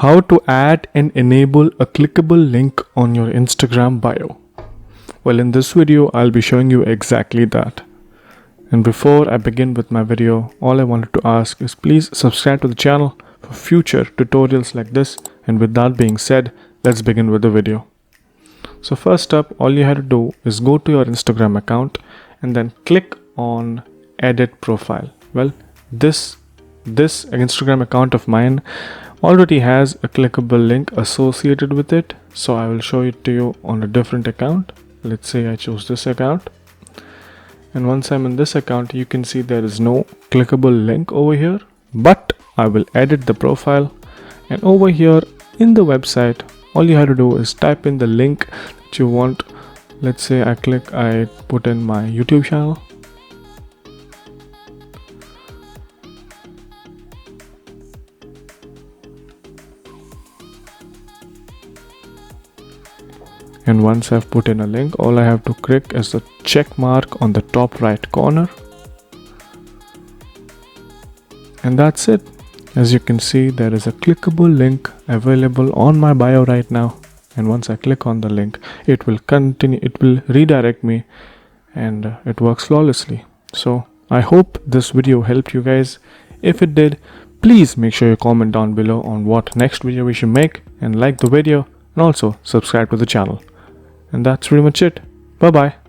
How to add and enable a clickable link on your Instagram bio. Well, in this video, I'll be showing you exactly that. And before I begin with my video, all I wanted to ask is please subscribe to the channel for future tutorials like this. And with that being said, let's begin with the video. So first up, all you have to do is go to your Instagram account and then click on edit profile. Well, this Instagram account of mine already has a clickable link associated with it, so I will show it to you on a different account. Let's say I choose this account, and once I'm in this account, you can see there is no clickable link over here, but I will edit the profile, and over here in the website, all you have to do is type in the link that you want. Let's say I put in my YouTube channel. And once I've put in a link, all I have to click is the check mark on the top right corner. And that's it. As you can see, there is a clickable link available on my bio right now. And once I click on the link, it will redirect me, and it works flawlessly. So I hope this video helped you guys. If it did, please make sure you comment down below on what next video we should make, and like the video, and also subscribe to the channel. And that's pretty much it. Bye bye.